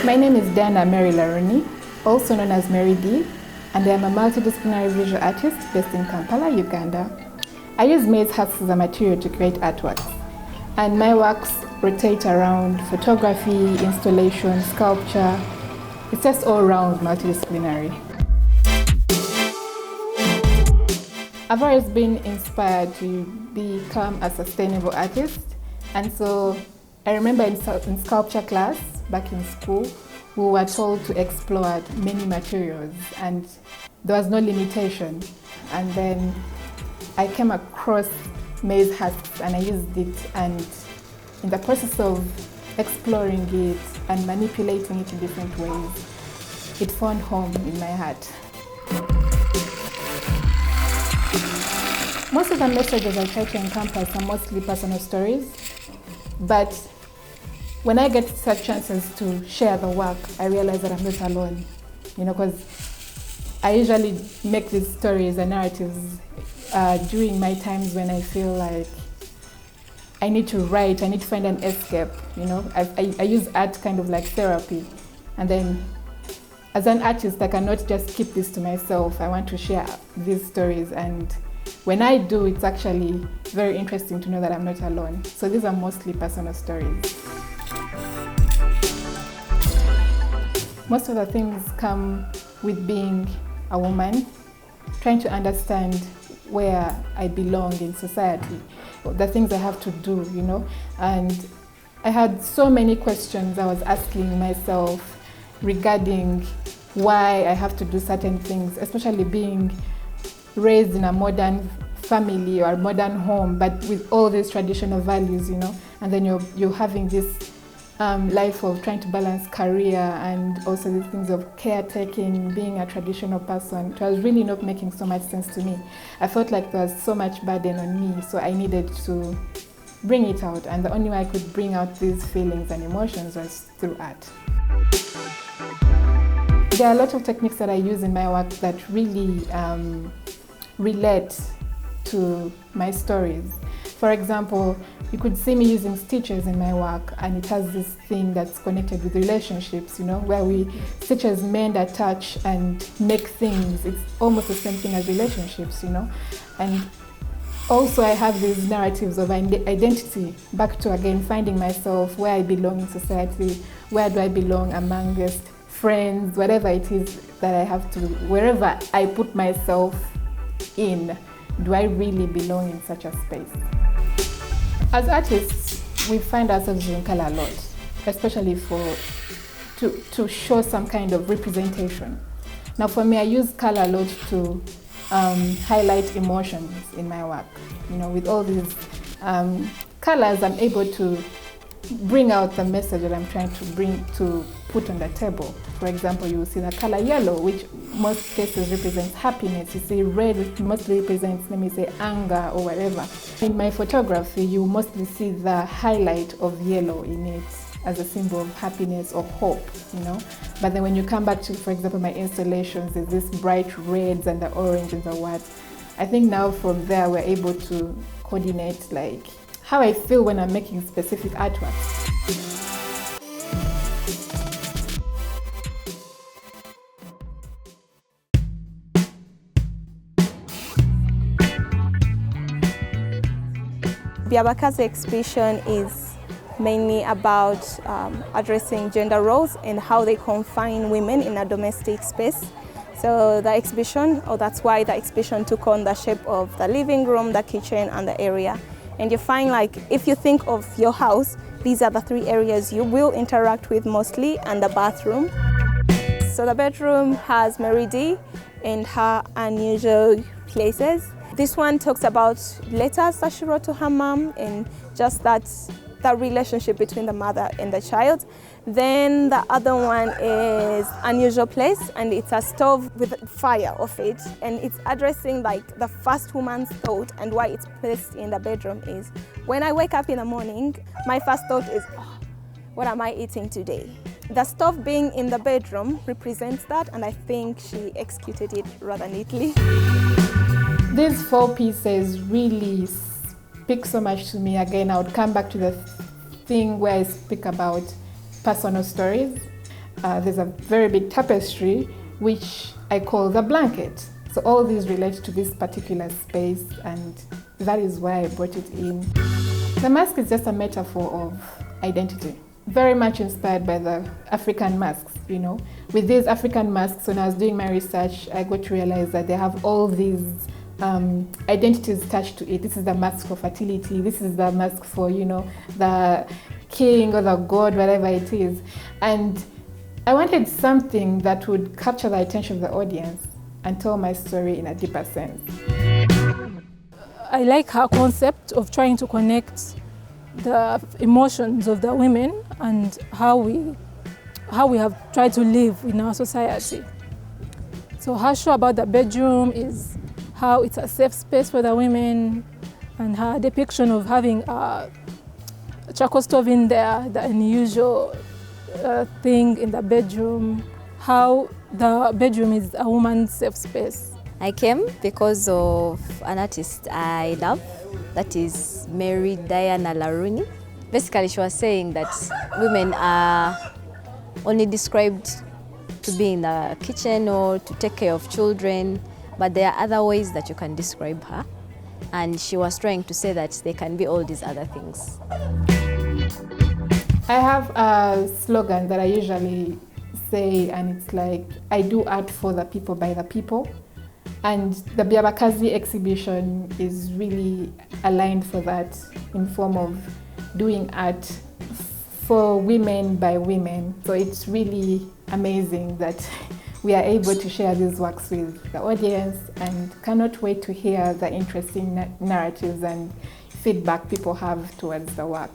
My name is Diana Mary Laroni, also known as Mary D, and I am a multidisciplinary visual artist based in Kampala, Uganda. I use maize husks as a material to create artworks, and my works rotate around photography, installation, sculpture. It's just all around multidisciplinary. I've always been inspired to become a sustainable artist, and so I remember in sculpture class back in school, we were told to explore many materials and there was no limitation. And then I came across maize husks and I used it, and in the process of exploring it and manipulating it in different ways, it found home in my heart. Most of the messages I try to encompass are mostly personal stories, but when I get such chances to share the work, I realize that I'm not alone, because I usually make these stories and narratives during my times when I feel like I need to write, I need to find an escape, I use art kind of like therapy. And then as an artist, I cannot just keep this to myself. I want to share these stories, and when I do, it's actually very interesting to know that I'm not alone. So these are mostly personal stories. Most of the things come with being a woman, trying to understand where I belong in society, the things I have to do, And I had so many questions I was asking myself regarding why I have to do certain things, especially being raised in a modern family or a modern home, but with all these traditional values, And then you're having this life of trying to balance career and also these things of caretaking, being a traditional person. It was really not making so much sense to me. I felt like there was so much burden on me, so I needed to bring it out, and the only way I could bring out these feelings and emotions was through art. There are a lot of techniques that I use in my work that really relate to my stories. For example, you could see me using stitches in my work, and it has this thing that's connected with relationships, where stitches mend, attach, and make things. It's almost the same thing as relationships, And also I have these narratives of identity, back to again finding myself, where I belong in society, where do I belong amongst friends, whatever it is that I have to, wherever I put myself in, do I really belong in such a space? As artists, we find ourselves using color a lot, especially to show some kind of representation. Now for me, I use color a lot to highlight emotions in my work. With all these colors, I'm able to bring out the message that I'm trying to put on the table. For example, you will see the color yellow, which most cases represents happiness. You see red, which mostly represents, let me say, anger or whatever. In my photography, you mostly see the highlight of yellow in it as a symbol of happiness or hope, But then when you come back to, for example, my installations, there's this bright reds and the orange and the what. I think now from there, we're able to coordinate like how I feel when I'm making specific artworks. By-Abakazi exhibition is mainly about addressing gender roles and how they confine women in a domestic space. So the exhibition, that's why the exhibition took on the shape of the living room, the kitchen, and the area. And you find like, if you think of your house, these are the three areas you will interact with mostly, and the bathroom. So the bedroom has Mary D and her unusual places. This one talks about letters that she wrote to her mom and just that relationship between the mother and the child. Then the other one is unusual place, and it's a stove with fire of it, and it's addressing like the first woman's thought, and why it's placed in the bedroom is, when I wake up in the morning, my first thought is, what am I eating today? The stove being in the bedroom represents that, and I think she executed it rather neatly. These 4 pieces really speak so much to me. Again, I would come back to the thing where I speak about personal stories. there's a very big tapestry, which I call the blanket. So all these relate to this particular space, and that is why I brought it in. The mask is just a metaphor of identity, very much inspired by the African masks, you know. With these African masks, when I was doing my research, I got to realize that they have all these identities attached to it. This is the mask for fertility, this is the mask for, you know, the king or the god, whatever it is. And I wanted something that would capture the attention of the audience and tell my story in a deeper sense. I like her concept of trying to connect the emotions of the women and how we have tried to live in our society. So her show about the bedroom is how it's a safe space for the women, and her depiction of having a charcoal stove in there, the unusual thing in the bedroom, how the bedroom is a woman's safe space. I came because of an artist I love, that is Mary Diana Laruni. Basically, she was saying that women are only described to be in the kitchen or to take care of children, but there are other ways that you can describe her. And she was trying to say that they can be all these other things. I have a slogan that I usually say, and it's like, I do art for the people by the people. And the By-Abakazi exhibition is really aligned for that, in form of doing art for women by women. So it's really amazing that we are able to share these works with the audience, and cannot wait to hear the interesting narratives and feedback people have towards the work.